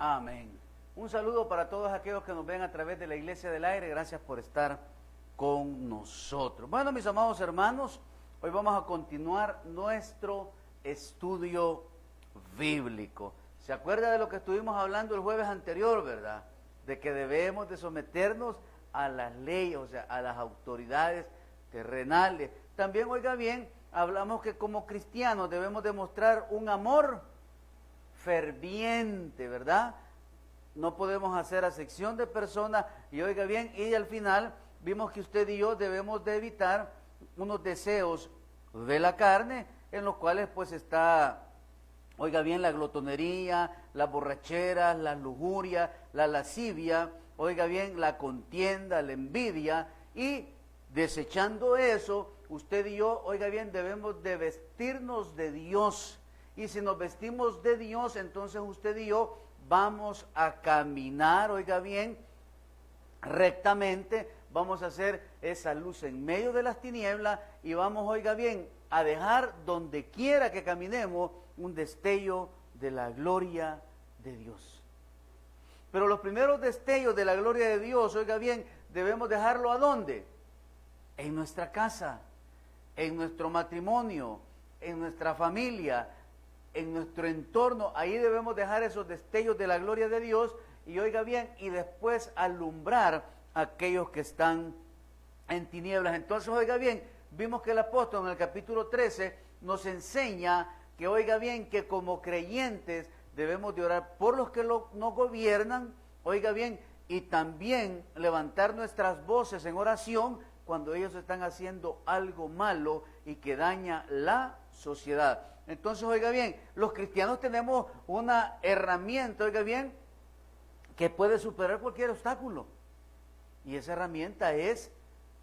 Amén. Un saludo para todos aquellos que nos ven a través de la Iglesia del Aire. Gracias por estar con nosotros. Bueno, mis amados hermanos, hoy vamos a continuar nuestro estudio bíblico. ¿Se acuerda de lo que estuvimos hablando el jueves anterior, verdad? De que debemos de someternos a las leyes, o sea, a las autoridades terrenales. También, oiga bien, hablamos que como cristianos debemos demostrar un amor ferviente, ¿verdad? No podemos hacer acepción de personas, y oiga bien, y al final vimos que usted y yo debemos de evitar unos deseos de la carne, en los cuales pues está, oiga bien, la glotonería, las borracheras, la lujuria, la lascivia, oiga bien, la contienda, la envidia, y desechando eso, usted y yo, oiga bien, debemos de vestirnos de Dios. Y si nos vestimos de Dios, entonces usted y yo vamos a caminar, oiga bien, rectamente, vamos a hacer esa luz en medio de las tinieblas y vamos, oiga bien, a dejar donde quiera que caminemos un destello de la gloria de Dios. Pero los primeros destellos de la gloria de Dios, oiga bien, debemos dejarlo ¿a dónde? En nuestra casa, en nuestro matrimonio, en nuestra familia, en nuestro entorno. Ahí debemos dejar esos destellos de la gloria de Dios y oiga bien, y después alumbrar a aquellos que están en tinieblas. Entonces, oiga bien, vimos que el apóstol en el capítulo 13 nos enseña que, oiga bien, que como creyentes debemos de orar por los que nos gobiernan, oiga bien, y también levantar nuestras voces en oración cuando ellos están haciendo algo malo y que daña la sociedad. Entonces, oiga bien, los cristianos tenemos una herramienta, oiga bien, que puede superar cualquier obstáculo. Y esa herramienta es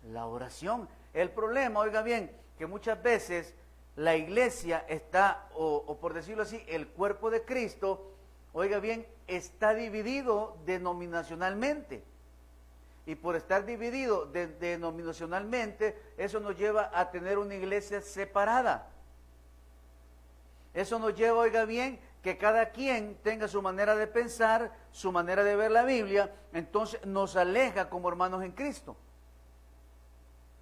la oración. El problema, oiga bien, que muchas veces la iglesia está, o por decirlo así, el cuerpo de Cristo, oiga bien, está dividido denominacionalmente. Y por estar dividido denominacionalmente, eso nos lleva a tener una iglesia separada. Eso nos lleva, oiga bien, que cada quien tenga su manera de pensar, su manera de ver la Biblia, entonces nos aleja como hermanos en Cristo.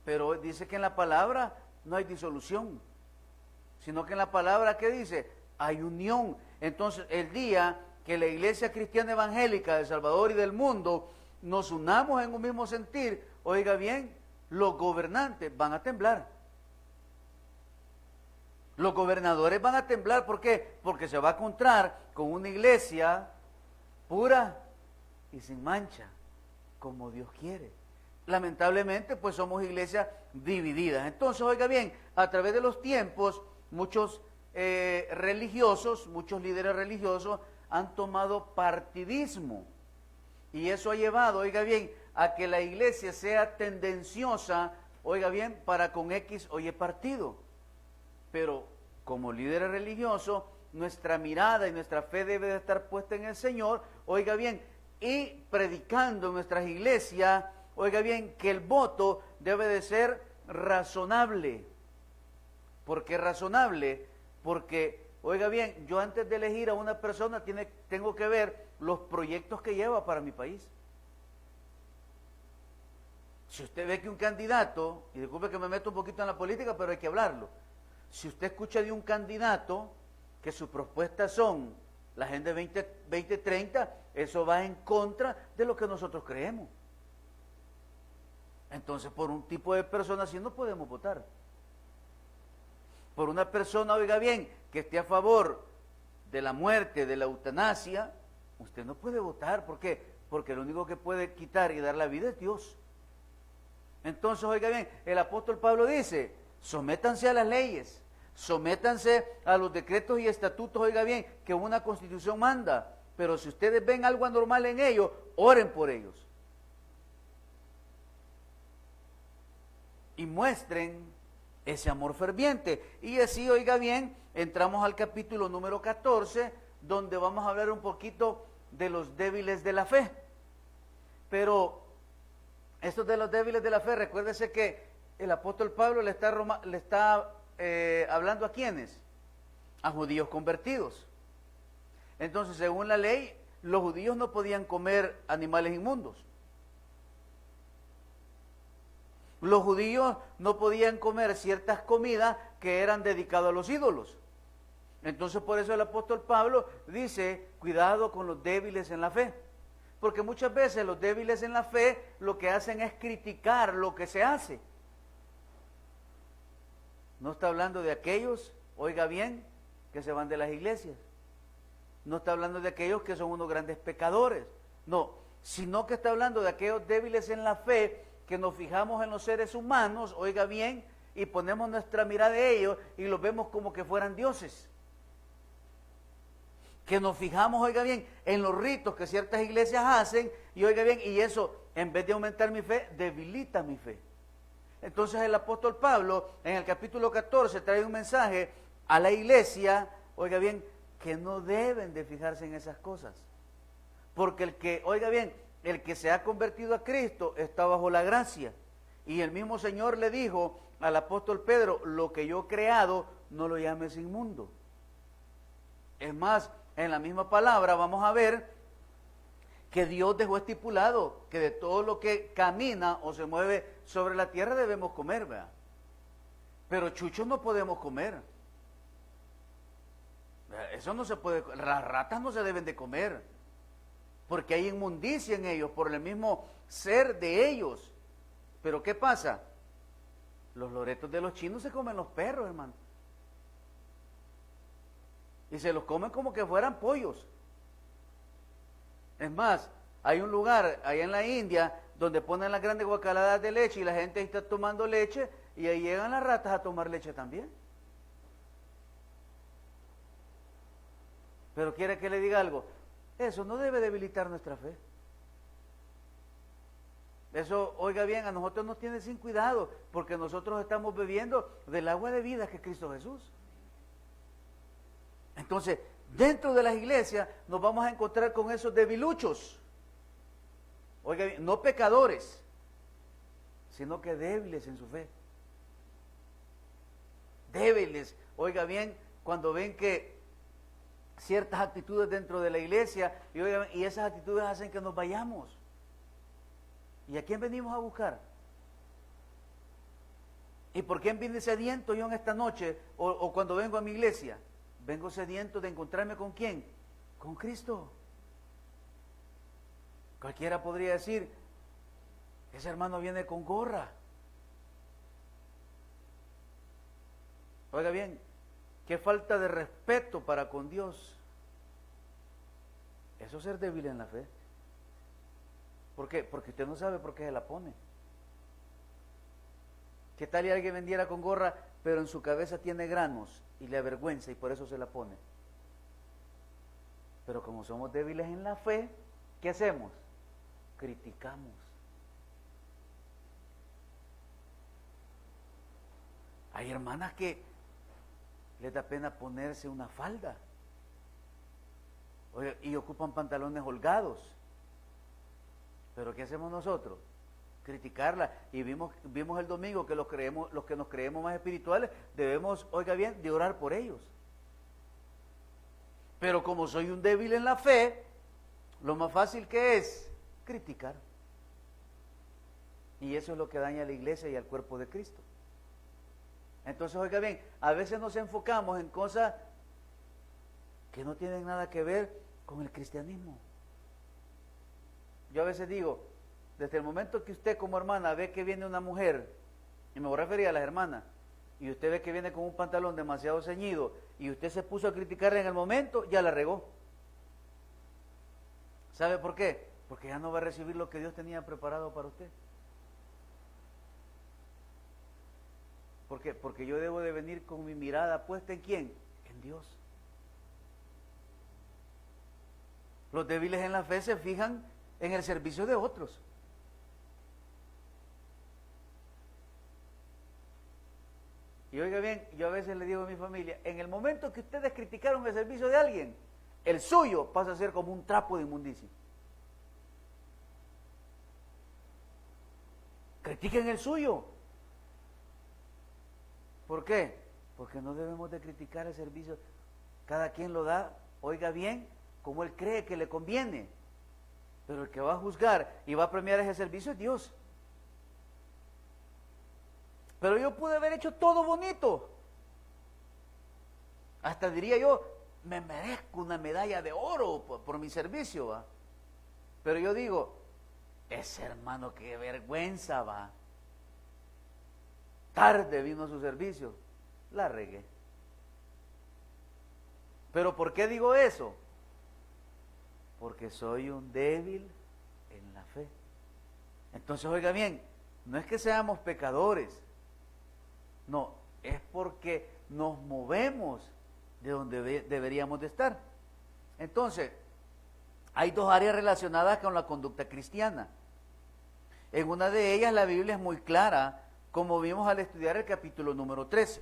Pero dice que en la palabra no hay disolución, sino que en la palabra, ¿qué dice? Hay unión. Entonces, el día que la iglesia cristiana evangélica de Salvador y del mundo nos unamos en un mismo sentir, oiga bien, los gobernantes van a temblar. Los gobernadores van a temblar, ¿por qué? Porque se va a encontrar con una iglesia pura y sin mancha, como Dios quiere. Lamentablemente, pues somos iglesias divididas. Entonces, oiga bien, a través de los tiempos, muchos religiosos, muchos líderes religiosos han tomado partidismo. Y eso ha llevado, oiga bien, a que la iglesia sea tendenciosa, oiga bien, para con X o Y partido. Pero como líderes religiosos, nuestra mirada y nuestra fe debe de estar puesta en el Señor, oiga bien, y predicando en nuestras iglesias, oiga bien, que el voto debe de ser razonable. ¿Por qué razonable? Porque, oiga bien, yo antes de elegir a una persona tengo que ver los proyectos que lleva para mi país. Si usted ve que un candidato, y disculpe que me meto un poquito en la política, pero hay que hablarlo. Si usted escucha de un candidato que sus propuestas son la Agenda 2030, eso va en contra de lo que nosotros creemos. Entonces, por un tipo de persona así no podemos votar. Por una persona, oiga bien, que esté a favor de la muerte, de la eutanasia, usted no puede votar. ¿Por qué? Porque lo único que puede quitar y dar la vida es Dios. Entonces, oiga bien, el apóstol Pablo dice, sométanse a las leyes, sométanse a los decretos y estatutos, oiga bien, que una constitución manda, pero si ustedes ven algo anormal en ellos, oren por ellos. Y muestren ese amor ferviente. Y así, oiga bien, entramos al capítulo número 14, donde vamos a hablar un poquito de los débiles de la fe. Pero estos de los débiles de la fe, recuérdese que el apóstol Pablo le está hablando a ¿quiénes? A judíos convertidos. Entonces, según la ley, los judíos no podían comer animales inmundos. Los judíos no podían comer ciertas comidas que eran dedicadas a los ídolos. Entonces por eso el apóstol Pablo dice, cuidado con los débiles en la fe. Porque muchas veces los débiles en la fe lo que hacen es criticar lo que se hace. No está hablando de aquellos, oiga bien, que se van de las iglesias. No está hablando de aquellos que son unos grandes pecadores. No, sino que está hablando de aquellos débiles en la fe que nos fijamos en los seres humanos, oiga bien, y ponemos nuestra mirada de ellos y los vemos como que fueran dioses. Que nos fijamos, oiga bien, en los ritos que ciertas iglesias hacen, y oiga bien, y eso, en vez de aumentar mi fe, debilita mi fe. Entonces el apóstol Pablo, en el capítulo 14, trae un mensaje a la iglesia, oiga bien, que no deben de fijarse en esas cosas. Porque el que, oiga bien, el que se ha convertido a Cristo está bajo la gracia. Y el mismo Señor le dijo al apóstol Pedro, lo que yo he creado, no lo llames inmundo. Es más, en la misma palabra vamos a ver que Dios dejó estipulado que de todo lo que camina o se mueve sobre la tierra debemos comer, ¿verdad? Pero chuchos no podemos comer. Eso no se puede, las ratas no se deben de comer, porque hay inmundicia en ellos, por el mismo ser de ellos. Pero ¿qué pasa? Los loretos de los chinos se comen los perros, hermano. Y se los comen como que fueran pollos. Es más, hay un lugar allá en la India donde ponen las grandes guacaladas de leche y la gente está tomando leche y ahí llegan las ratas a tomar leche también. Pero quiere que le diga algo, eso no debe debilitar nuestra fe. Eso, oiga bien, a nosotros nos tiene sin cuidado porque nosotros estamos bebiendo del agua de vida que es Cristo Jesús. Entonces, dentro de las iglesias nos vamos a encontrar con esos debiluchos. Oiga bien, no pecadores, sino que débiles en su fe. Débiles, oiga bien, cuando ven que ciertas actitudes dentro de la iglesia, y, oiga, y esas actitudes hacen que nos vayamos. ¿Y a quién venimos a buscar? ¿Y por qué vine sediento yo en esta noche o cuando vengo a mi iglesia? Vengo sediento de encontrarme con ¿quién? Con Cristo. Cualquiera podría decir, ese hermano viene con gorra. Oiga bien, qué falta de respeto para con Dios. Eso es ser débil en la fe. ¿Por qué? Porque usted no sabe por qué se la pone. ¿Qué tal y alguien vendiera con gorra, pero en su cabeza tiene granos y le avergüenza y por eso se la pone? Pero como somos débiles en la fe, ¿qué hacemos? Criticamos. Hay hermanas que les da pena ponerse una falda. Oye, y ocupan pantalones holgados. Pero ¿qué hacemos nosotros? Criticarla. Y vimos el domingo que los que nos creemos más espirituales debemos, oiga bien, de orar por ellos. Pero como soy un débil en la fe, lo más fácil que es criticar. Y eso es lo que daña a la iglesia y al cuerpo de Cristo. Entonces, oiga bien, a veces nos enfocamos en cosas que no tienen nada que ver con el cristianismo. Yo a veces digo, desde el momento que usted como hermana ve que viene una mujer, y me voy a referir a las hermanas, y usted ve que viene con un pantalón demasiado ceñido, y usted se puso a criticarla en el momento, ya la regó. ¿Sabe por qué? Porque ya no va a recibir lo que Dios tenía preparado para usted. ¿Por qué? Porque yo debo de venir con mi mirada puesta ¿en quién? En Dios. Los débiles en la fe se fijan en el servicio de otros. Y oiga bien, yo a veces le digo a mi familia, en el momento que ustedes criticaron el servicio de alguien, el suyo pasa a ser como un trapo de inmundicia. Critiquen el suyo. ¿Por qué? Porque no debemos de criticar el servicio. Cada quien lo da, oiga bien, como él cree que le conviene. Pero el que va a juzgar y va a premiar ese servicio es Dios. Pero yo pude haber hecho todo bonito. Hasta diría yo, me merezco una medalla de oro por mi servicio, ¿va? Pero yo digo, ese hermano, qué vergüenza, va. Tarde vino a su servicio, la regué. ¿Pero por qué digo eso? Porque soy un débil en la fe. Entonces, oiga bien, no es que seamos pecadores, no, es porque nos movemos de donde deberíamos de estar. Entonces, hay dos áreas relacionadas con la conducta cristiana. En una de ellas la Biblia es muy clara, como vimos al estudiar el capítulo número 13.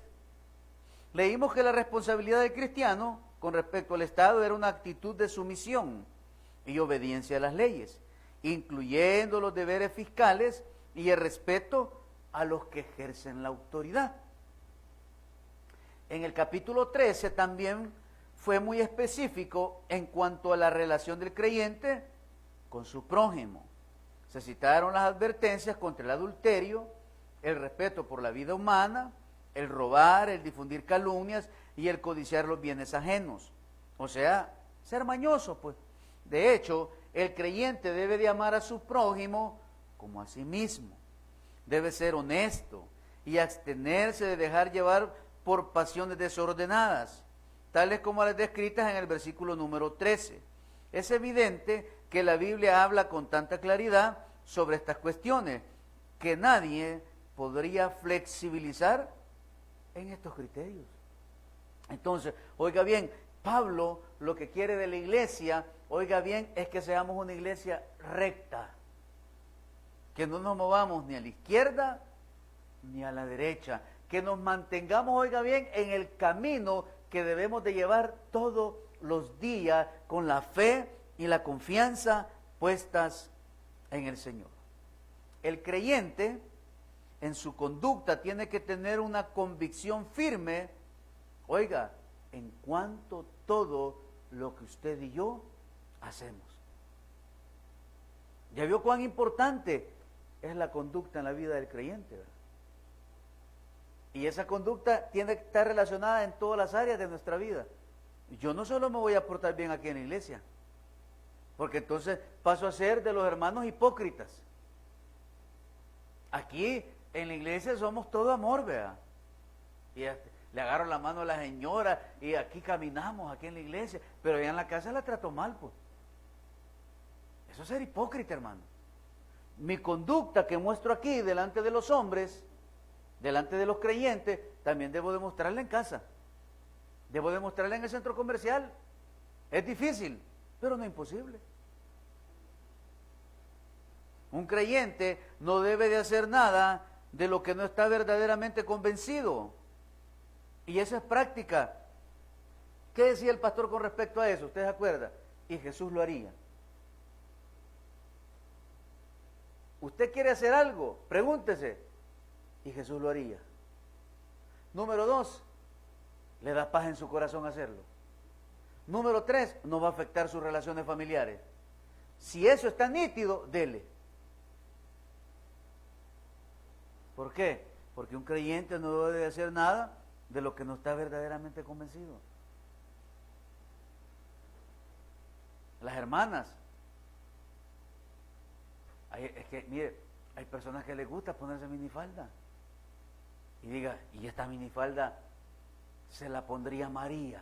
Leímos que la responsabilidad del cristiano con respecto al Estado era una actitud de sumisión y obediencia a las leyes, incluyendo los deberes fiscales y el respeto a los que ejercen la autoridad. En el capítulo 13 también fue muy específico en cuanto a la relación del creyente con su prójimo. Se citaron las advertencias contra el adulterio, el respeto por la vida humana, el robar, el difundir calumnias y el codiciar los bienes ajenos. O sea, ser mañoso, pues. De hecho, el creyente debe de amar a su prójimo como a sí mismo. Debe ser honesto y abstenerse de dejar llevar por pasiones desordenadas, tales como las descritas en el versículo número 13. Es evidente que la Biblia habla con tanta claridad sobre estas cuestiones que nadie podría flexibilizar en estos criterios. Entonces, oiga bien, Pablo lo que quiere de la iglesia, oiga bien, es que seamos una iglesia recta, que no nos movamos ni a la izquierda ni a la derecha, que nos mantengamos, oiga bien, en el camino que debemos de llevar todos los días con la fe y la confianza puestas en el Señor. El creyente en su conducta tiene que tener una convicción firme, oiga, en cuanto todo lo que usted y yo hacemos. ¿Ya vio cuán importante es la conducta en la vida del creyente, ¿verdad? Y esa conducta tiene que estar relacionada en todas las áreas de nuestra vida. Yo no solo me voy a portar bien aquí en la iglesia, porque entonces paso a ser de los hermanos hipócritas. Aquí en la iglesia somos todo amor, vea. Y le agarro la mano a la señora y aquí caminamos, aquí en la iglesia, pero allá en la casa la trato mal, pues. Eso es ser hipócrita, hermano. Mi conducta que muestro aquí delante de los hombres, delante de los creyentes, también debo demostrarla en casa. Debo demostrarla en el centro comercial. Es difícil, pero no imposible. Un creyente no debe de hacer nada de lo que no está verdaderamente convencido. Y esa es práctica. ¿Qué decía el pastor con respecto a eso? ¿Usted se acuerda? Y Jesús lo haría. ¿Usted quiere hacer algo? Pregúntese. Y Jesús lo haría. Número 2, le da paz en su corazón hacerlo. Número 3, no va a afectar sus relaciones familiares. Si eso está nítido, dele. ¿Por qué? Porque un creyente no debe hacer nada de lo que no está verdaderamente convencido. Las hermanas, es que, mire, hay personas que les gusta ponerse minifalda. Y diga, y esta minifalda se la pondría María.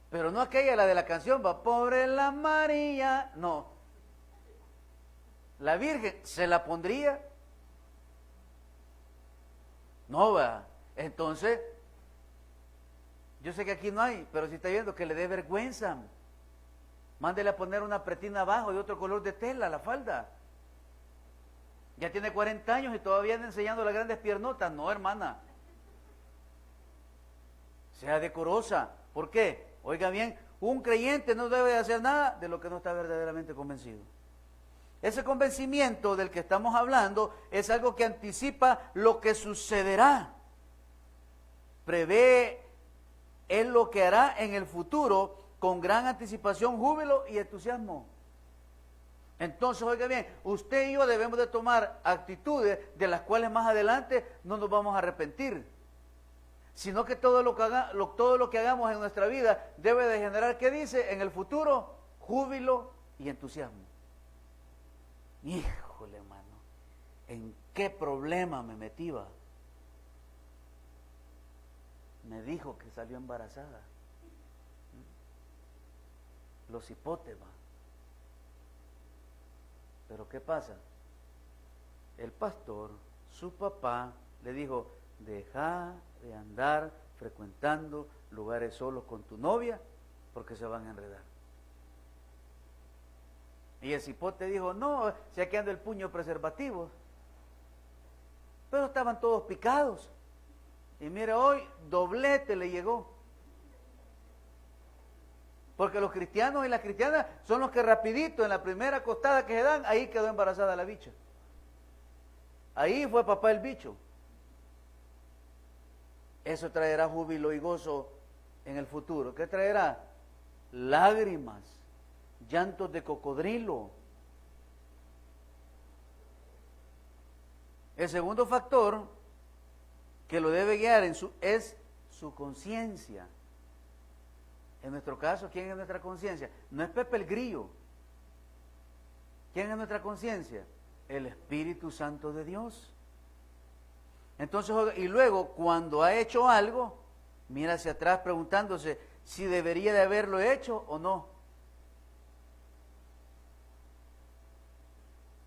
Pero no aquella, la de la canción, va, pobre la María. No. La Virgen, ¿se la pondría? No, va. Entonces, yo sé que aquí no hay, pero si está viendo que le dé vergüenza, mándele a poner una pretina abajo de otro color de tela, la falda. Ya tiene 40 años y todavía anda enseñando las grandes piernotas. No, hermana. Sea decorosa. ¿Por qué? Oiga bien, un creyente no debe hacer nada de lo que no está verdaderamente convencido. Ese convencimiento del que estamos hablando es algo que anticipa lo que sucederá. Prevé él lo que hará en el futuro con gran anticipación, júbilo y entusiasmo. Entonces, oiga bien, usted y yo debemos de tomar actitudes de las cuales más adelante no nos vamos a arrepentir, sino que todo lo que hagamos en nuestra vida debe de generar, ¿qué dice? En el futuro, júbilo y entusiasmo. Híjole, hermano, ¿en qué problema me metí? Me dijo que salió embarazada. Los hipotes, Pero ¿qué pasa? El pastor, su papá, le dijo, deja de andar frecuentando lugares solos con tu novia porque se van a enredar. Y el cipote dijo, no, si aquí anda el puño preservativo. Pero estaban todos picados. Y mire, hoy doblete le llegó. Porque los cristianos y las cristianas son los que rapidito, en la primera acostada que se dan, ahí quedó embarazada la bicha. Ahí fue papá el bicho. Eso traerá júbilo y gozo en el futuro. ¿Qué traerá? Lágrimas, llantos de cocodrilo. El segundo factor que lo debe guiar es su conciencia. En nuestro caso, ¿quién es nuestra conciencia? No es Pepe el Grillo. ¿Quién es nuestra conciencia? El Espíritu Santo de Dios. Entonces, y luego, cuando ha hecho algo, mira hacia atrás preguntándose si debería de haberlo hecho o no.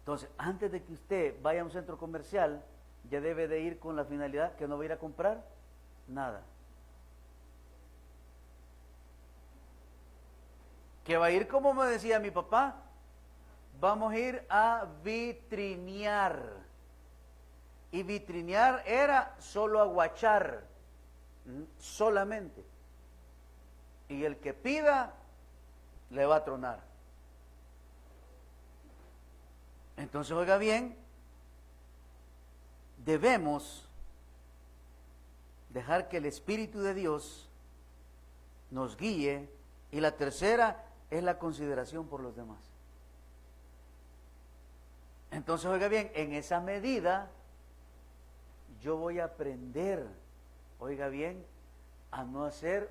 Entonces, antes de que usted vaya a un centro comercial, ya debe de ir con la finalidad que no va a ir a comprar nada. Que va a ir, como me decía mi papá, vamos a ir a vitrinear. Y vitrinear era solo aguachar, solamente. Y el que pida, le va a tronar. Entonces, oiga bien, debemos dejar que el Espíritu de Dios nos guíe. Y la tercera es la consideración por los demás. Entonces, oiga bien, en esa medida yo voy a aprender, oiga bien, a no ser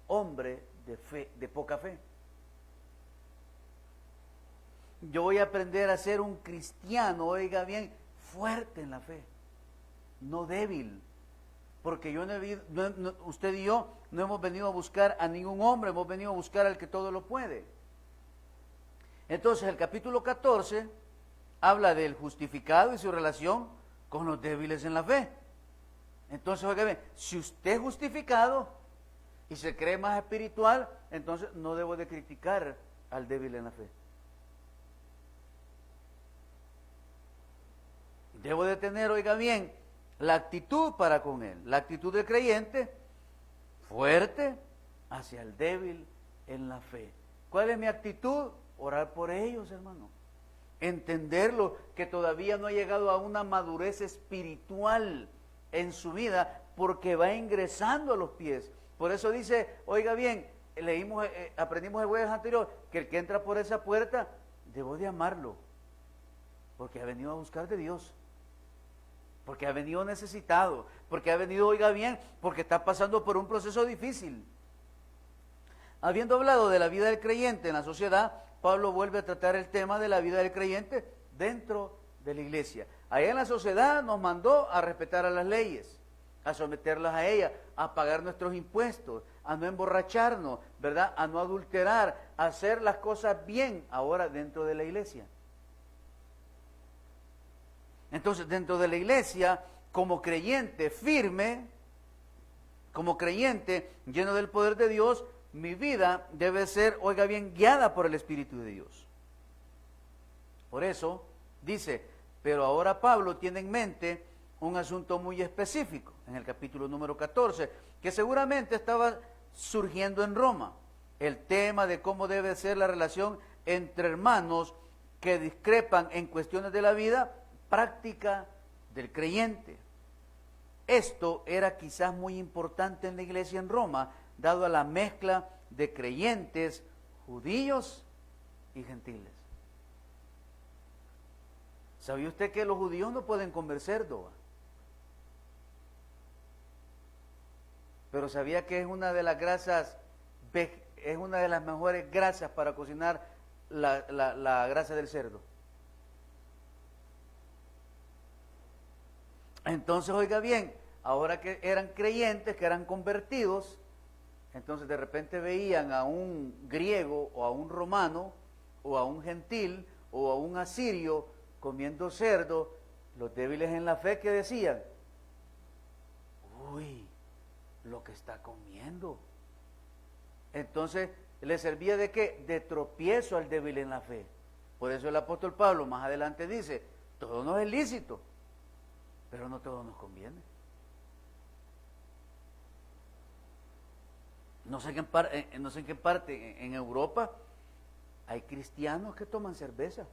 hombre de fe, de poca fe. Yo voy a aprender a ser un cristiano, oiga bien, fuerte en la fe, no débil. Porque usted y yo no hemos venido a buscar a ningún hombre, hemos venido a buscar al que todo lo puede. Entonces, el capítulo 14 habla del justificado y su relación con los débiles en la fe. Entonces, oiga bien, si usted es justificado y se cree más espiritual, entonces no debo de criticar al débil en la fe. Debo de tener, oiga bien, la actitud para con él, la actitud del creyente fuerte hacia el débil en la fe. ¿Cuál es mi actitud? Orar por ellos, hermano. Entenderlo, que todavía no ha llegado a una madurez espiritual en su vida, porque va ingresando a los pies. Por eso dice, oiga bien, aprendimos el jueves anterior, que el que entra por esa puerta, debo de amarlo, porque ha venido a buscar de Dios. Porque ha venido necesitado, porque ha venido, oiga bien, porque está pasando por un proceso difícil. Habiendo hablado de la vida del creyente en la sociedad, Pablo vuelve a tratar el tema de la vida del creyente dentro de la iglesia. Allá en la sociedad nos mandó a respetar a las leyes, a someterlas a ellas, a pagar nuestros impuestos, a no emborracharnos, ¿verdad? A no adulterar, a hacer las cosas bien ahora dentro de la iglesia. Entonces, dentro de la iglesia, como creyente firme, como creyente lleno del poder de Dios, mi vida debe ser, oiga bien, guiada por el Espíritu de Dios. Por eso dice, pero ahora Pablo tiene en mente un asunto muy específico, en el capítulo número 14, que seguramente estaba surgiendo en Roma, el tema de cómo debe ser la relación entre hermanos que discrepan en cuestiones de la vida práctica del creyente. Esto era quizás muy importante en la iglesia en Roma, dado a la mezcla de creyentes judíos y gentiles. ¿Sabía usted que los judíos no pueden comer cerdo? Pero sabía que es una de las grasas, es una de las mejores grasas para cocinar la grasa del cerdo. Entonces, oiga bien, ahora que eran creyentes, que eran convertidos, entonces de repente veían a un griego o a un romano o a un gentil o a un asirio comiendo cerdo, los débiles en la fe que decían, uy, lo que está comiendo. Entonces, ¿le servía de qué? De tropiezo al débil en la fe. Por eso el apóstol Pablo más adelante dice, todo nos es lícito, pero no todo nos conviene. No sé en qué parte en Europa hay cristianos que toman cerveza.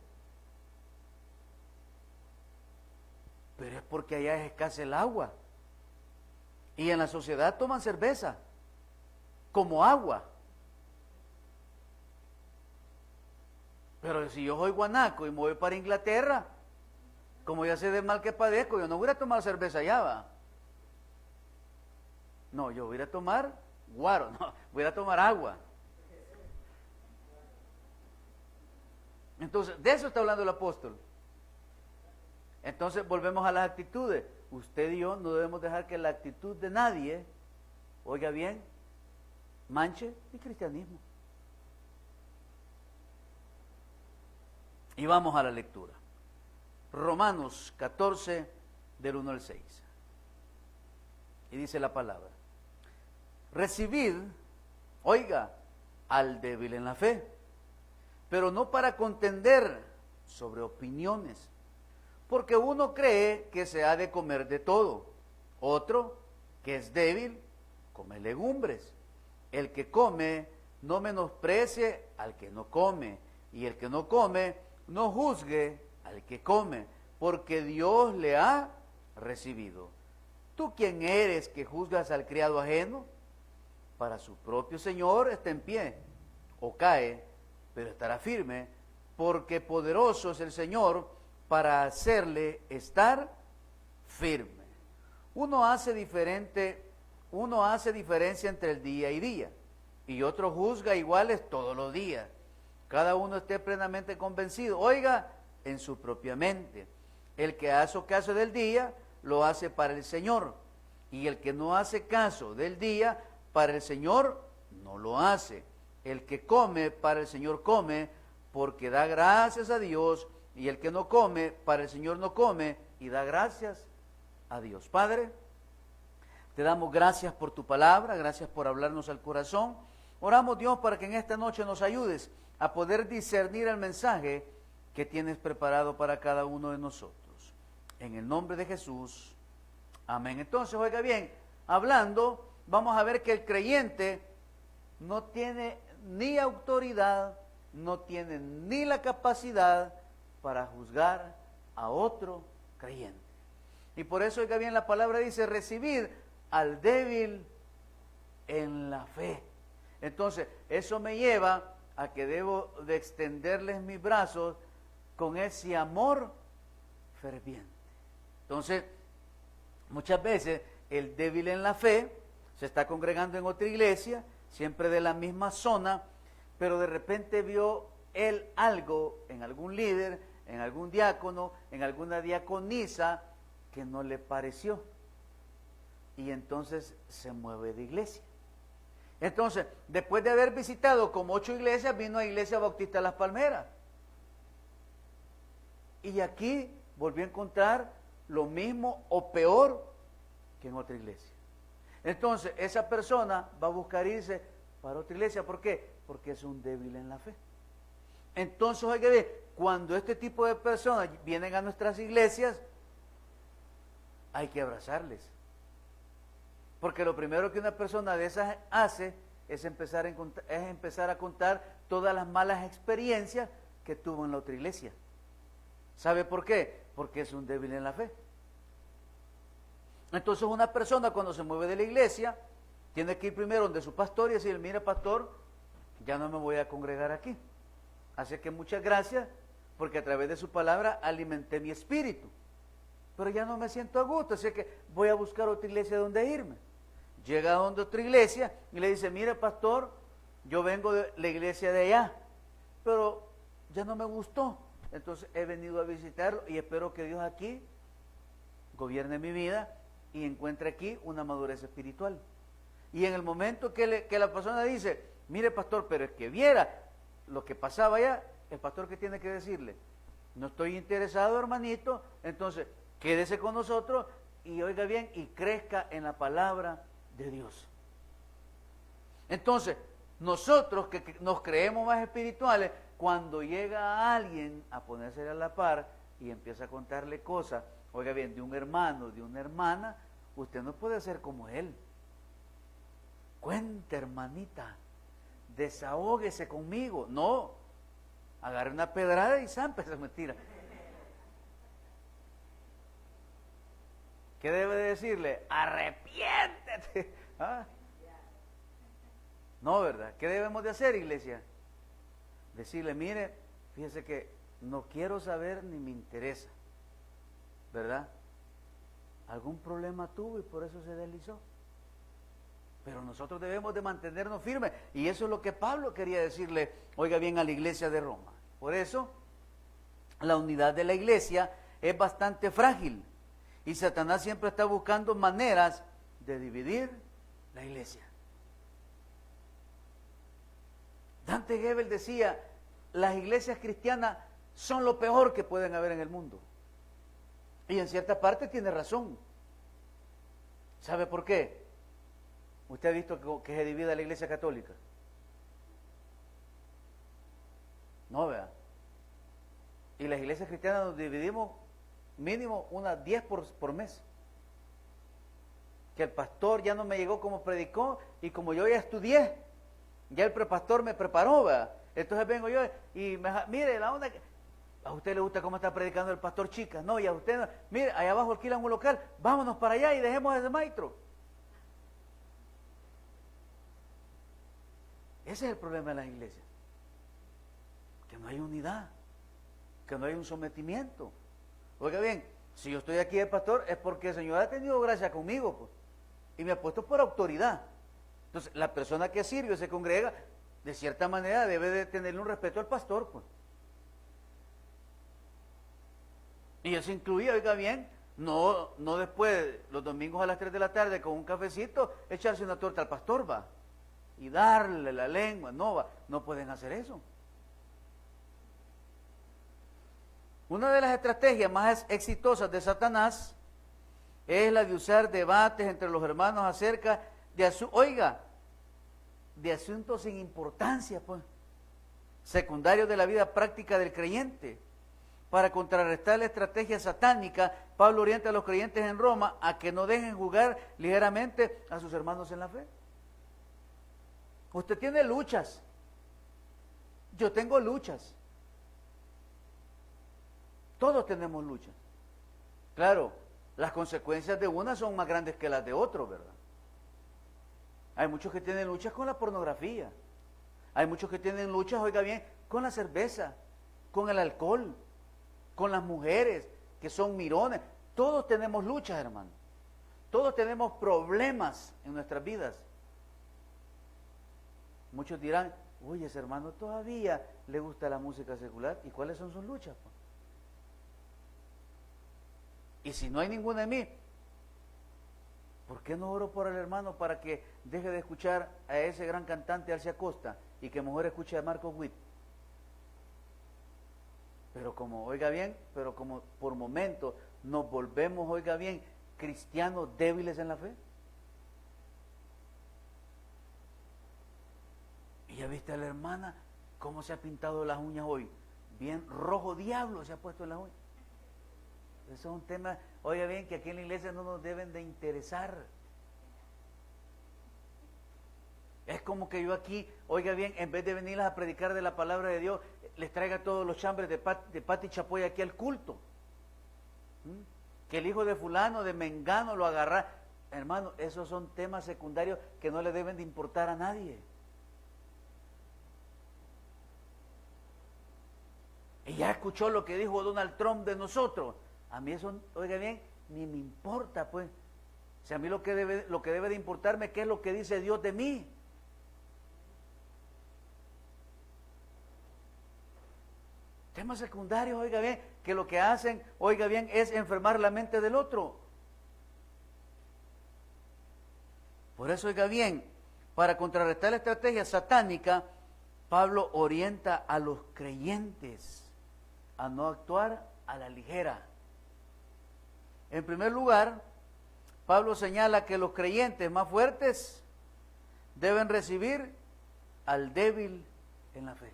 Pero es porque allá es escasa el agua. Y en la sociedad toman cerveza como agua. Pero si yo soy guanaco y me voy para Inglaterra, como ya sé del mal que padezco, yo no voy a tomar cerveza allá, ¿va? No, yo voy a tomar guaro, no, voy a tomar agua. Entonces, de eso está hablando el apóstol. Entonces, volvemos a las actitudes. Usted y yo no debemos dejar que la actitud de nadie, oiga bien, manche el cristianismo. Y vamos a la lectura. Romanos 14, del 1 al 6. Y dice la palabra: recibid, oiga, al débil en la fe, pero no para contender sobre opiniones, porque uno cree que se ha de comer de todo, otro, que es débil, come legumbres. El que come, no menosprecie al que no come, y el que no come, no juzgue al que come, porque Dios le ha recibido. ¿Tú quién eres que juzgas al criado ajeno? Para su propio Señor está en pie, o cae, pero estará firme, porque poderoso es el Señor para hacerle estar firme. Uno hace diferencia entre el día y día, y otro juzga iguales todos los días. Cada uno esté plenamente convencido, oiga, en su propia mente. El que hace caso del día, lo hace para el Señor, y el que no hace caso del día, para el Señor no lo hace. El que come, para el Señor come, porque da gracias a Dios, y el que no come, para el Señor no come, y da gracias a Dios. Padre, te damos gracias por tu palabra, gracias por hablarnos al corazón. Oramos, Dios, para que en esta noche nos ayudes a poder discernir el mensaje que tienes preparado para cada uno de nosotros. En el nombre de Jesús, amén. Entonces, oiga bien, hablando, vamos a ver que el creyente no tiene ni autoridad, no tiene ni la capacidad para juzgar a otro creyente. Y por eso, oiga bien, la palabra dice, recibir al débil en la fe. Entonces, eso me lleva a que debo de extenderles mis brazos con ese amor ferviente. Entonces, muchas veces el débil en la fe se está congregando en otra iglesia, siempre de la misma zona, pero de repente vio él algo en algún líder, en algún diácono, en alguna diaconisa que no le pareció. Y entonces se mueve de iglesia. Entonces, después de haber visitado como 8 iglesias, vino a Iglesia Bautista Las Palmeras. Y aquí volvió a encontrar lo mismo o peor que en otra iglesia. Entonces, esa persona va a buscar irse para otra iglesia. ¿Por qué? Porque es un débil en la fe. Entonces, oiga, cuando este tipo de personas vienen a nuestras iglesias, hay que abrazarles. Porque lo primero que una persona de esas hace es empezar a contar todas las malas experiencias que tuvo en la otra iglesia. ¿Sabe por qué? Porque es un débil en la fe. Entonces una persona cuando se mueve de la iglesia, tiene que ir primero donde su pastor y decir, mira pastor, ya no me voy a congregar aquí. Así que muchas gracias, porque a través de su palabra alimenté mi espíritu. Pero ya no me siento a gusto, así que voy a buscar otra iglesia donde irme. Llega a donde otra iglesia y le dice, mire pastor, yo vengo de la iglesia de allá, pero ya no me gustó. Entonces he venido a visitarlo y espero que Dios aquí gobierne mi vida y encuentre aquí una madurez espiritual. Y en el momento que la persona dice, mire pastor, pero es que viera lo que pasaba allá, el pastor ¿qué tiene que decirle? No estoy interesado, hermanito, entonces quédese con nosotros y oiga bien y crezca en la palabra de Dios. Entonces, nosotros que nos creemos más espirituales, cuando llega alguien a ponerse a la par y empieza a contarle cosas, oiga bien, de un hermano, de una hermana, usted no puede ser como él. Cuente, hermanita, desahóguese conmigo. No, agarre una pedrada y zámpese, mentira. ¿Qué debe decirle? Arrepiéntete. ¿Ah? No, ¿verdad? ¿Qué debemos de hacer, iglesia? Decirle, mire, fíjese que no quiero saber ni me interesa, ¿verdad? Algún problema tuvo y por eso se deslizó. Pero nosotros debemos de mantenernos firmes. Y eso es lo que Pablo quería decirle, oiga bien, a la iglesia de Roma. Por eso, la unidad de la iglesia es bastante frágil. Y Satanás siempre está buscando maneras de dividir la iglesia. Dante Gebel decía, las iglesias cristianas son lo peor que pueden haber en el mundo. Y en cierta parte tiene razón. ¿Sabe por qué? ¿Usted ha visto que se divide la iglesia católica? No, vea. Y las iglesias cristianas nos dividimos mínimo unas 10 por mes. Que el pastor ya no me llegó como predicó y como yo ya estudié, ya el prepastor me preparó, ¿verdad? Entonces vengo yo y mire la onda que a usted le gusta cómo está predicando el pastor Chica, no, y a usted no, mire, allá abajo alquilan un local, vámonos para allá y dejemos a ese maestro. Ese es el problema de las iglesias, que no hay unidad, que no hay un sometimiento. Oiga bien, si yo estoy aquí de pastor es porque el Señor ha tenido gracia conmigo, pues, y me ha puesto por autoridad. Entonces, la persona que sirve o se congrega, de cierta manera debe de tenerle un respeto al pastor, pues. Y eso incluye, oiga bien, no después, los domingos a las 3 de la tarde con un cafecito, echarse una torta al pastor, va, y darle la lengua, no pueden hacer eso. Una de las estrategias más exitosas de Satanás es la de usar debates entre los hermanos acerca de asuntos sin importancia, pues, secundarios de la vida práctica del creyente. Para contrarrestar la estrategia satánica, Pablo orienta a los creyentes en Roma a que no dejen jugar ligeramente a sus hermanos en la fe. Usted tiene luchas, yo tengo luchas, todos tenemos luchas. Claro, las consecuencias de una son más grandes que las de otro, ¿verdad? Hay muchos que tienen luchas con la pornografía, hay muchos que tienen luchas, oiga bien, con la cerveza, con el alcohol, con las mujeres que son mirones. Todos tenemos luchas, hermano. Todos tenemos problemas en nuestras vidas. Muchos dirán, oye, ese hermano todavía le gusta la música secular. ¿Y cuáles son sus luchas? Y si no hay ninguna en mí, ¿por qué no oro por el hermano para que deje de escuchar a ese gran cantante Alcia Costa y que mejor escuche a Marcos Witt? Pero como, oiga bien, como por momentos nos volvemos, oiga bien, cristianos débiles en la fe. Y ya viste a la hermana cómo se ha pintado las uñas hoy. Bien rojo diablo se ha puesto en las uñas. Eso es un tema, oiga bien, que aquí en la iglesia no nos deben de interesar. Es como que yo aquí, oiga bien, en vez de venirles a predicar de la palabra de Dios, les traiga todos los chambres de Pati Chapoy aquí al culto. Que el hijo de fulano, de mengano lo agarra. Hermano, esos son temas secundarios que no le deben de importar a nadie. Y ya escuchó lo que dijo Donald Trump de nosotros. A mí eso, oiga bien, ni me importa, pues. O sea, a mí lo que debe de importarme, ¿qué es lo que dice Dios de mí? Temas secundarios, oiga bien, que lo que hacen, oiga bien, es enfermar la mente del otro. Por eso, oiga bien, para contrarrestar la estrategia satánica, Pablo orienta a los creyentes a no actuar a la ligera. En primer lugar, Pablo señala que los creyentes más fuertes deben recibir al débil en la fe.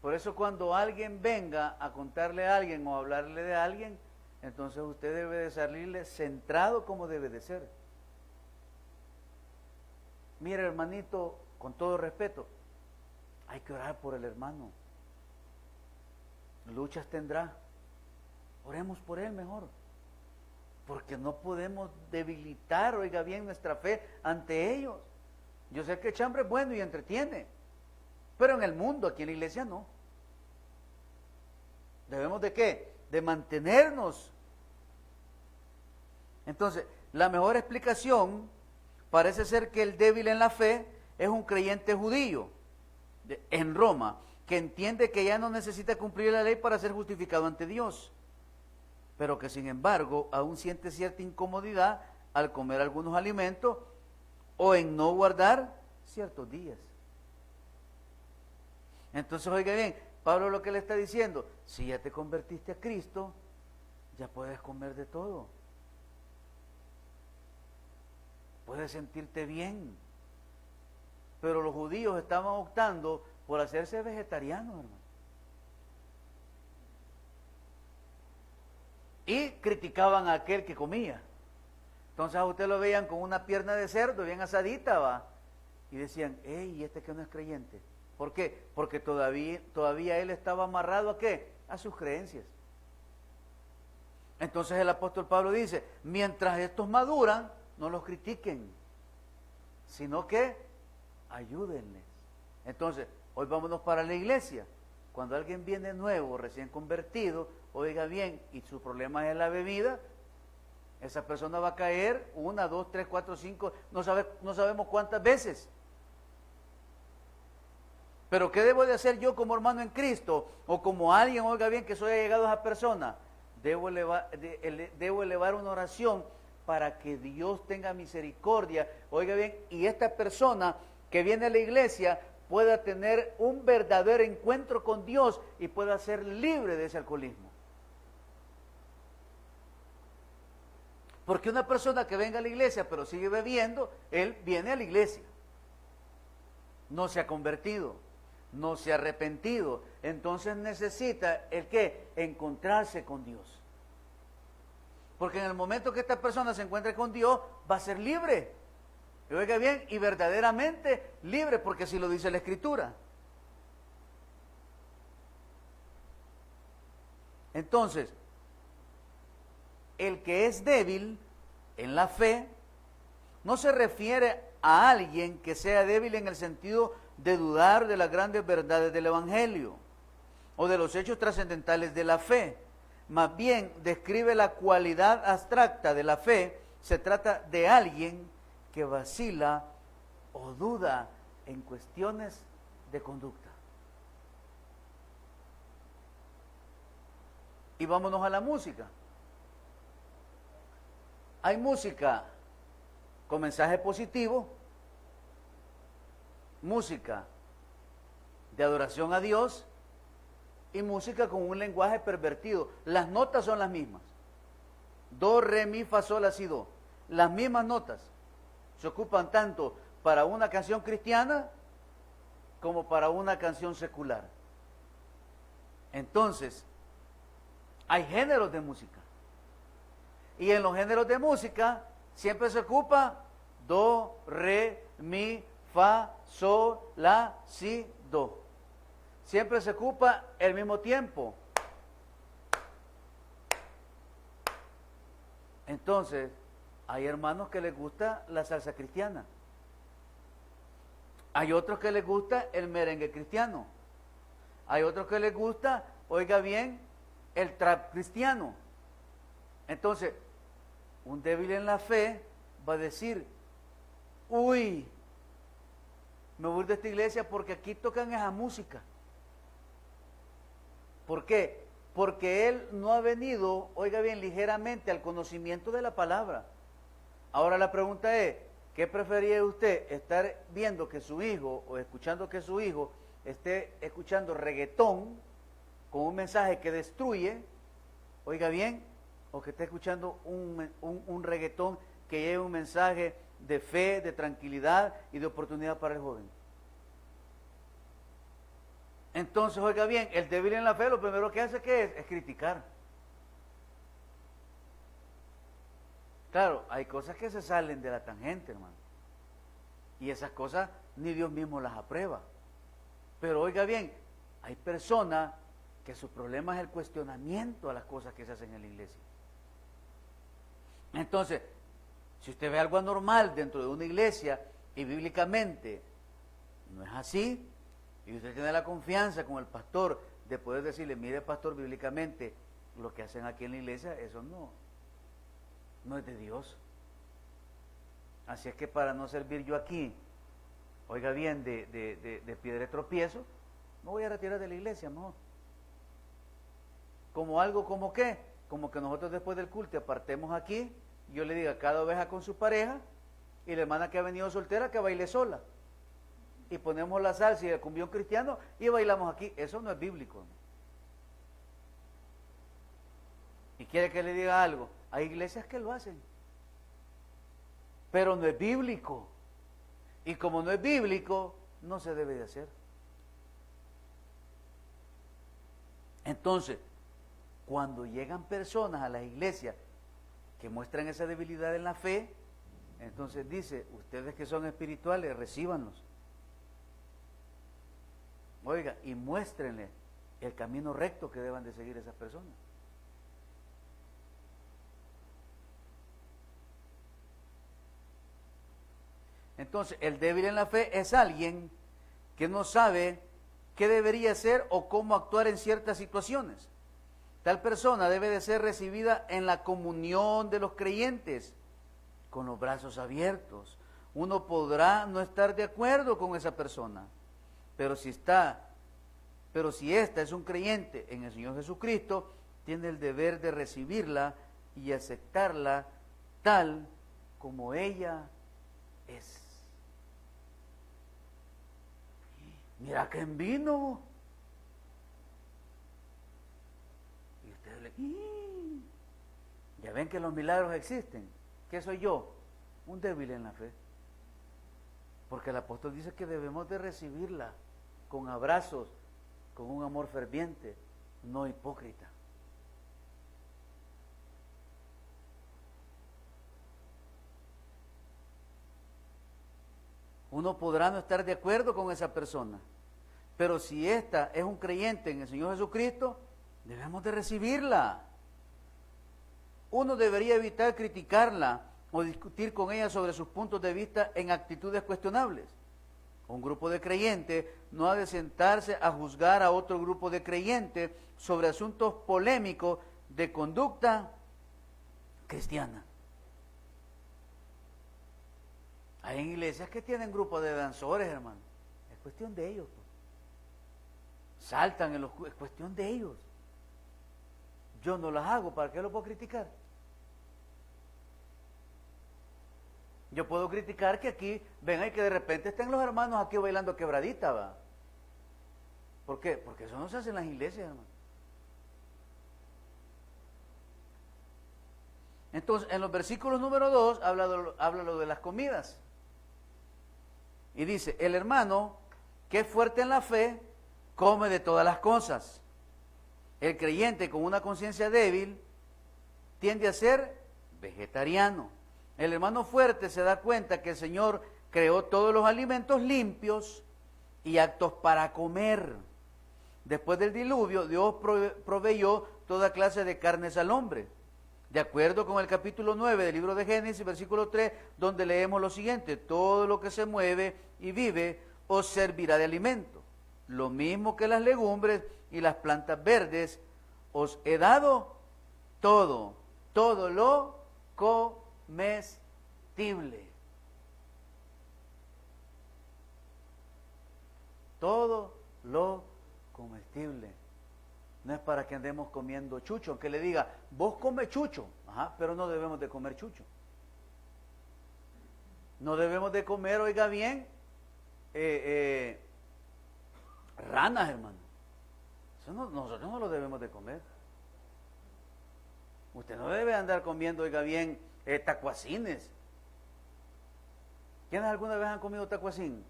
Por eso cuando alguien venga a contarle a alguien o a hablarle de alguien, entonces usted debe de salirle centrado como debe de ser. Mire, hermanito, con todo respeto, hay que orar por el hermano. Luchas tendrá. Oremos por él mejor. Porque no podemos debilitar, oiga bien, nuestra fe ante ellos. Yo sé que el chambre es bueno y entretiene, pero en el mundo, aquí en la iglesia, no. ¿Debemos de qué? De mantenernos. Entonces, la mejor explicación parece ser que el débil en la fe es un creyente judío en Roma, que entiende que ya no necesita cumplir la ley para ser justificado ante Dios, pero que sin embargo aún siente cierta incomodidad al comer algunos alimentos o en no guardar ciertos días. Entonces, oiga bien, Pablo lo que le está diciendo, si ya te convertiste a Cristo, ya puedes comer de todo. Puedes sentirte bien. Pero los judíos estaban optando por hacerse vegetarianos, hermano. Y criticaban a aquel que comía. Entonces a usted lo veían con una pierna de cerdo bien asadita, va. Y decían, ¿y este que no es creyente? ¿Por qué? Porque todavía él estaba amarrado ¿a qué? A sus creencias. Entonces el apóstol Pablo dice, mientras estos maduran, no los critiquen, sino que ayúdenles. Entonces, hoy vámonos para la iglesia. Cuando alguien viene nuevo, recién convertido, oiga bien, y su problema es la bebida, esa persona va a caer 1, 2, 3, 4, 5, no sabemos cuántas veces. Pero ¿qué debo de hacer yo como hermano en Cristo? O como alguien, oiga bien, que soy allegado a esa persona. Debo elevar una oración para que Dios tenga misericordia, oiga bien, y esta persona que viene a la iglesia pueda tener un verdadero encuentro con Dios y pueda ser libre de ese alcoholismo. Porque una persona que venga a la iglesia pero sigue bebiendo, él viene a la iglesia, no se ha convertido, no se ha arrepentido, entonces necesita el ¿qué? Encontrarse con Dios. Porque en el momento que esta persona se encuentre con Dios, va a ser libre. Y oiga bien, y verdaderamente libre, porque así lo dice la Escritura. Entonces, el que es débil en la fe, no se refiere a alguien que sea débil en el sentido de dudar de las grandes verdades del Evangelio o de los hechos trascendentales de la fe. Más bien describe la cualidad abstracta de la fe. Se trata de alguien que vacila o duda en cuestiones de conducta. Y vámonos a la música. Hay música con mensaje positivo, música de adoración a Dios y música con un lenguaje pervertido. Las notas son las mismas. Do, re, mi, fa, sol, la, si, do. Las mismas notas se ocupan tanto para una canción cristiana como para una canción secular. Entonces, hay géneros de música. Y en los géneros de música siempre se ocupa do, re, mi, fa, sol, la, si, do. Siempre se ocupa el mismo tiempo. Entonces, hay hermanos que les gusta la salsa cristiana. Hay otros que les gusta el merengue cristiano. Hay otros que les gusta, oiga bien, el trap cristiano. Entonces, un débil en la fe va a decir, uy, me voy de esta iglesia porque aquí tocan esa música. ¿Por qué? Porque él no ha venido, oiga bien, ligeramente al conocimiento de la palabra. Ahora la pregunta es, ¿qué preferiría usted? ¿Estar viendo que su hijo o escuchando que su hijo esté escuchando reggaetón con un mensaje que destruye, oiga bien, o que esté escuchando un reggaetón que lleve un mensaje de fe, de tranquilidad y de oportunidad para el joven? Entonces, oiga bien, el débil en la fe lo primero que hace ¿qué es? Es criticar. Claro, hay cosas que se salen de la tangente, hermano. Y esas cosas ni Dios mismo las aprueba. Pero oiga bien, hay personas que su problema es el cuestionamiento a las cosas que se hacen en la iglesia. Entonces, si usted ve algo anormal dentro de una iglesia y bíblicamente no es así, y usted tiene la confianza con el pastor de poder decirle, mire pastor, bíblicamente lo que hacen aquí en la iglesia, eso no es de Dios. Así es que para no servir yo aquí, oiga bien, de piedra de tropiezo, me voy a retirar de la iglesia, mejor. Como algo, ¿como qué? Como que nosotros después del culto apartemos aquí, yo le diga cada oveja con su pareja, y la hermana que ha venido soltera que baile sola. Y ponemos la salsa y el cumbión cristiano y bailamos aquí. Eso no es bíblico, ¿no? Y quiere que le diga algo. Hay iglesias que lo hacen, pero no es bíblico. Y como no es bíblico, no se debe de hacer. Entonces, cuando llegan personas a las iglesias que muestran esa debilidad en la fe, entonces dice, ustedes que son espirituales, recíbanlos. Oiga, y muéstrenle el camino recto que deban de seguir esas personas. Entonces, el débil en la fe es alguien que no sabe qué debería hacer o cómo actuar en ciertas situaciones. Tal persona debe de ser recibida en la comunión de los creyentes, con los brazos abiertos. Uno podrá no estar de acuerdo con esa persona, pero si ésta es un creyente en el Señor Jesucristo, tiene el deber de recibirla y aceptarla tal como ella es. Mira quién vino. Y ustedes le... Ya ven que los milagros existen. ¿Qué soy yo? Un débil en la fe. Porque el apóstol dice que debemos de recibirla con abrazos, con un amor ferviente, no hipócrita. Uno podrá no estar de acuerdo con esa persona, pero si ésta es un creyente en el Señor Jesucristo, debemos de recibirla. Uno debería evitar criticarla o discutir con ella sobre sus puntos de vista en actitudes cuestionables. Un grupo de creyentes no ha de sentarse a juzgar a otro grupo de creyentes sobre asuntos polémicos de conducta cristiana. Hay iglesias que tienen grupos de danzores, hermano. Es cuestión de ellos. Saltan en es cuestión de ellos. Yo no las hago, ¿para qué lo puedo criticar? Yo puedo criticar que aquí, ven ahí que de repente estén los hermanos aquí bailando quebradita, ¿va? ¿Por qué? Porque eso no se hace en las iglesias, hermano. Entonces, en los versículos número 2, habla lo de las comidas. Y dice, el hermano que es fuerte en la fe, come de todas las cosas. El creyente con una conciencia débil tiende a ser vegetariano. El hermano fuerte se da cuenta que el Señor creó todos los alimentos limpios y aptos para comer. Después del diluvio, Dios proveyó toda clase de carnes al hombre. De acuerdo con el capítulo 9 del libro de Génesis, versículo 3, donde leemos lo siguiente: todo lo que se mueve y vive os servirá de alimento. Lo mismo que las legumbres y las plantas verdes, os he dado todo, todo lo comestible. Todo lo comestible. No es para que andemos comiendo chucho, aunque le diga, vos come chucho, ajá, pero no debemos de comer chucho. No debemos de comer, oiga bien, ranas, hermano. Eso no, nosotros no lo debemos de comer. Usted no debe andar comiendo, oiga bien, tacuacines. ¿Quiénes alguna vez han comido tacuacín?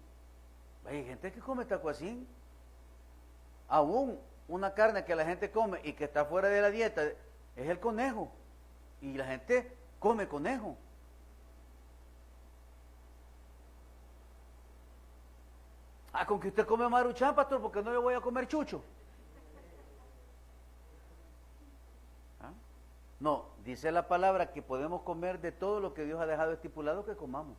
Hay gente que come tacuacín. Aún una carne que la gente come y que está fuera de la dieta es el conejo. Y la gente come conejo. Ah, con que usted come maruchan, pastor, porque no le voy a comer chucho. ¿Ah? No, dice la palabra que podemos comer de todo lo que Dios ha dejado estipulado que comamos.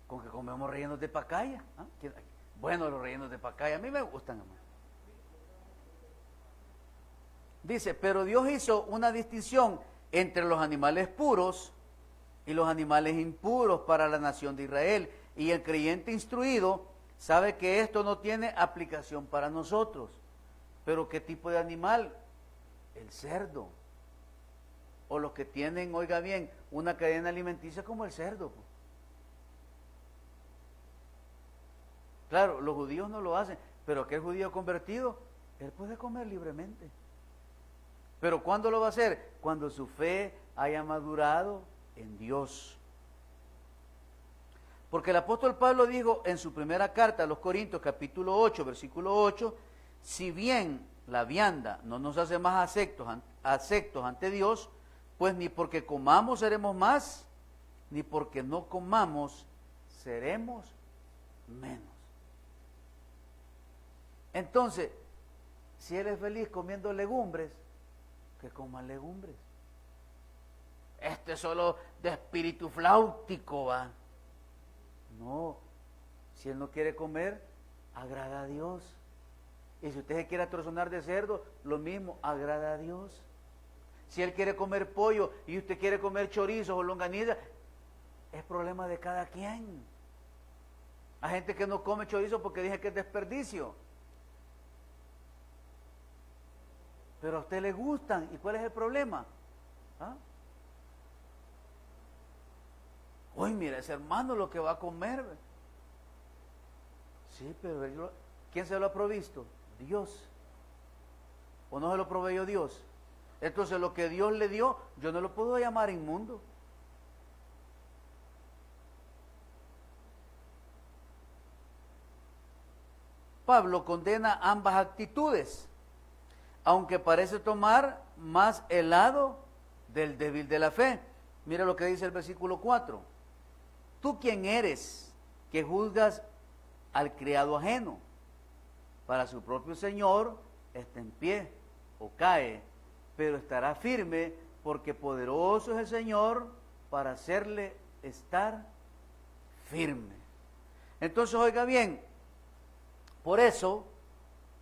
Con que comemos rellenos de pacaya. ¿Ah? Bueno, los rellenos de pacaya a mí me gustan, hermano. Dice, pero Dios hizo una distinción entre los animales puros y los animales impuros para la nación de Israel. Y el creyente instruido sabe que esto no tiene aplicación para nosotros. Pero ¿qué tipo de animal? El cerdo. O los que tienen, oiga bien, una cadena alimenticia como el cerdo. Claro, los judíos no lo hacen, pero aquel judío convertido, él puede comer libremente. Pero ¿cuándo lo va a hacer? Cuando su fe haya madurado en Dios. Porque el apóstol Pablo dijo en su primera carta a los Corintios, capítulo 8, versículo 8, si bien la vianda no nos hace más aceptos ante Dios, pues ni porque comamos seremos más, ni porque no comamos seremos menos. Entonces, si él es feliz comiendo legumbres, que coma legumbres. Este es solo de espíritu flautico, va. No, si él no quiere comer, agrada a Dios. Y si usted se quiere atrozonar de cerdo, lo mismo, agrada a Dios. Si él quiere comer pollo y usted quiere comer chorizo o longaniza, es problema de cada quien. Hay gente que no come chorizo porque dice que es desperdicio. Pero a usted le gustan. ¿Y cuál es el problema? ¿Ah? Uy, mira, ese hermano lo que va a comer. Sí, pero ¿quién se lo ha provisto? Dios. ¿O no se lo proveyó Dios? Entonces lo que Dios le dio, yo no lo puedo llamar inmundo. Pablo condena ambas actitudes, aunque parece tomar más el lado del débil de la fe. Mira lo que dice el versículo 4. ¿Tú quién eres que juzgas al criado ajeno? Para su propio Señor está en pie o cae, pero estará firme, porque poderoso es el Señor para hacerle estar firme. Entonces, oiga bien, por eso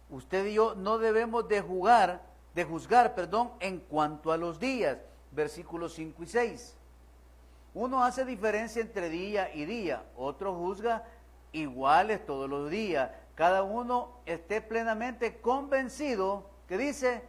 usted y yo no debemos de juzgar, en cuanto a los días, versículos 5 y 6. Uno hace diferencia entre día y día, otro juzga iguales todos los días. Cada uno esté plenamente convencido, que dice,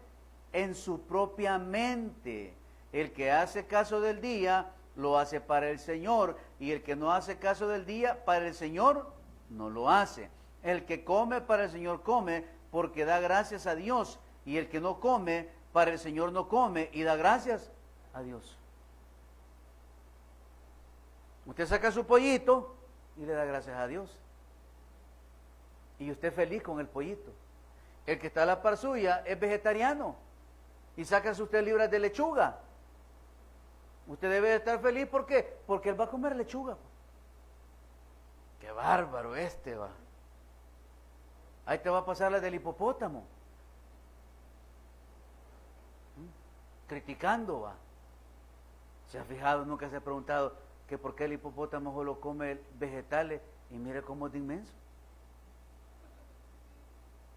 en su propia mente. El que hace caso del día, lo hace para el Señor, y el que no hace caso del día, para el Señor, no lo hace. El que come, para el Señor come, porque da gracias a Dios, y el que no come, para el Señor no come, y da gracias a Dios. Usted saca su pollito y le da gracias a Dios. Y usted feliz con el pollito. El que está a la par suya es vegetariano y saca usted libras de lechuga. Usted debe estar feliz, ¿por qué? Porque él va a comer lechuga. Qué bárbaro va. Ahí te va a pasar la del hipopótamo. Criticando, va. ¿Se ha fijado? Nunca se ha preguntado que por qué el hipopótamo solo come vegetales y mire cómo es de inmenso.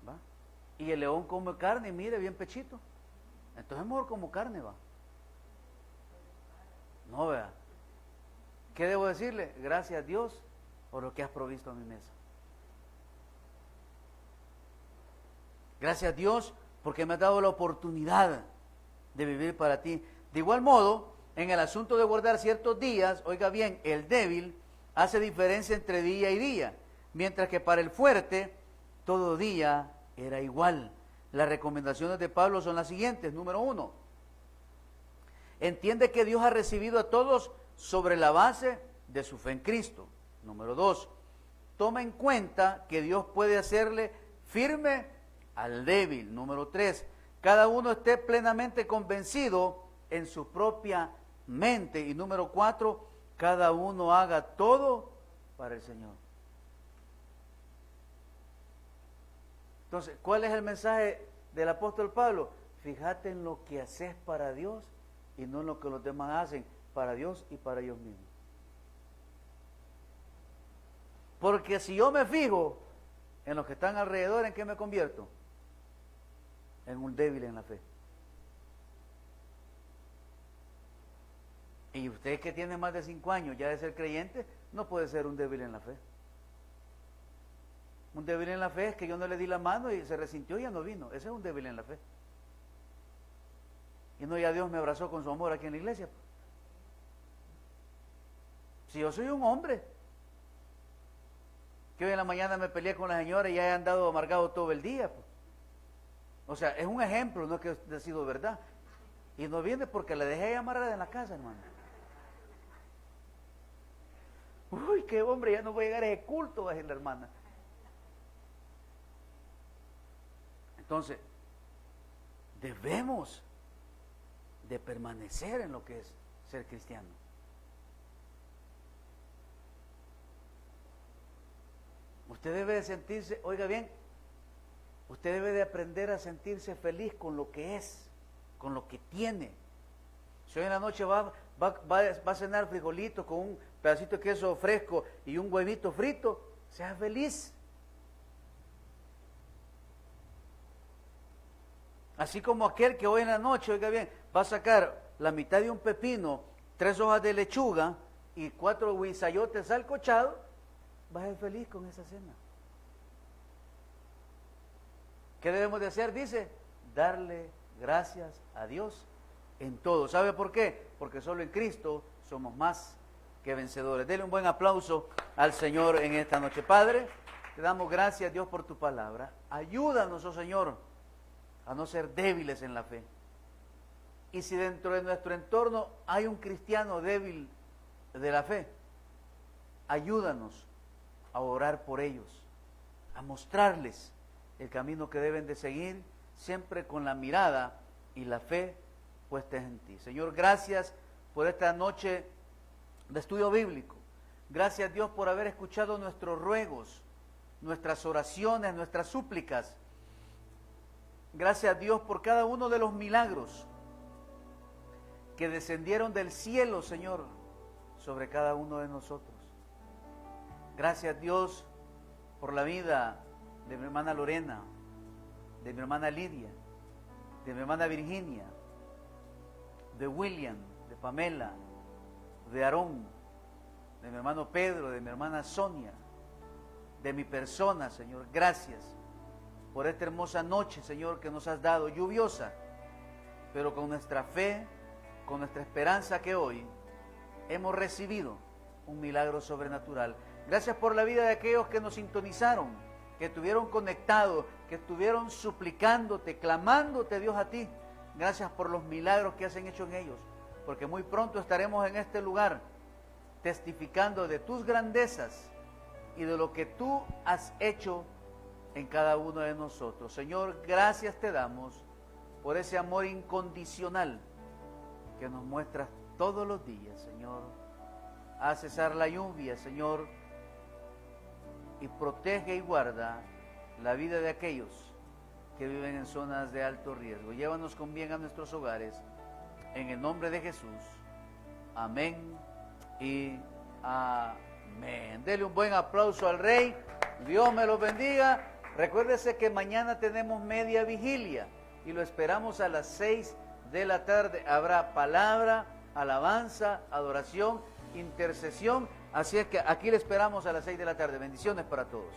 ¿Va? Y el león come carne y mire bien pechito. Entonces es mejor como carne, va. No, vea. ¿Qué debo decirle? Gracias a Dios por lo que has provisto a mi mesa. Gracias a Dios porque me has dado la oportunidad de vivir para ti. De igual modo, en el asunto de guardar ciertos días, oiga bien, el débil hace diferencia entre día y día, mientras que para el fuerte, todo día era igual. Las recomendaciones de Pablo son las siguientes. Número 1, entiende que Dios ha recibido a todos sobre la base de su fe en Cristo. Número 2, toma en cuenta que Dios puede hacerle firme al débil. Número 3, cada uno esté plenamente convencido en su propia mente. Y número 4, cada uno haga todo para el Señor. Entonces, ¿cuál es el mensaje del apóstol Pablo? Fíjate en lo que haces para Dios y no en lo que los demás hacen para Dios y para ellos mismos. Porque si yo me fijo en los que están alrededor, ¿en qué me convierto? En un débil en la fe. Y usted que tiene más de 5 años ya de ser creyente, no puede ser un débil en la fe. Un débil en la fe es que yo no le di la mano y se resintió y ya no vino. Ese es un débil en la fe. Y no, ya Dios me abrazó con su amor aquí en la iglesia. Si yo soy un hombre, que hoy en la mañana me peleé con la señora y ya he andado amargado todo el día. O sea, es un ejemplo, no es que ha sido verdad. Y no viene porque la dejé amarrada en la casa, hermano. Uy, qué hombre, ya no voy a llegar a ese culto, va a decir la hermana. Entonces, debemos de permanecer en lo que es ser cristiano. Usted debe de sentirse, oiga bien, usted debe de aprender a sentirse feliz con lo que es, con lo que tiene. Si hoy en la noche va a cenar frijolitos con un pedacito de queso fresco y un huevito frito, sea feliz. Así como aquel que hoy en la noche, oiga bien, va a sacar la mitad de un pepino, 3 hojas de lechuga y 4 guisayotes salcochados, va a ser feliz con esa cena. ¿Qué debemos de hacer? Dice, darle gracias a Dios en todo. ¿Sabe por qué? Porque solo en Cristo somos más que vencedores. Dele un buen aplauso al Señor en esta noche. Padre, te damos gracias, Dios, por tu palabra. Ayúdanos, oh Señor, a no ser débiles en la fe. Y si dentro de nuestro entorno hay un cristiano débil de la fe, ayúdanos a orar por ellos, a mostrarles el camino que deben de seguir, siempre con la mirada y la fe puestas en ti. Señor, gracias por esta noche de estudio bíblico. Gracias, Dios, por haber escuchado nuestros ruegos, nuestras oraciones, nuestras súplicas. Gracias, Dios, por cada uno de los milagros que descendieron del cielo, Señor, sobre cada uno de nosotros. Gracias, Dios, por la vida de mi hermana Lorena, de mi hermana Lidia, de mi hermana Virginia, de William, de Pamela, de Aarón, de mi hermano Pedro, de mi hermana Sonia, de mi persona, Señor. Gracias por esta hermosa noche, Señor, que nos has dado, lluviosa, pero con nuestra fe, con nuestra esperanza que hoy hemos recibido un milagro sobrenatural. Gracias por la vida de aquellos que nos sintonizaron, que estuvieron conectados, que estuvieron suplicándote, clamándote, Dios, a ti. Gracias por los milagros que has hecho en ellos, porque muy pronto estaremos en este lugar testificando de tus grandezas y de lo que tú has hecho en cada uno de nosotros. Señor, gracias te damos por ese amor incondicional que nos muestras todos los días, Señor. Haz cesar la lluvia, Señor, y protege y guarda la vida de aquellos que viven en zonas de alto riesgo. Llévanos con bien a nuestros hogares, en el nombre de Jesús. Amén y amén. Dele un buen aplauso al Rey. Dios me lo bendiga. Recuérdese que mañana tenemos media vigilia y lo esperamos a las 6 de la tarde. Habrá palabra, alabanza, adoración, intercesión. Así es que aquí le esperamos a las 6 de la tarde. Bendiciones para todos.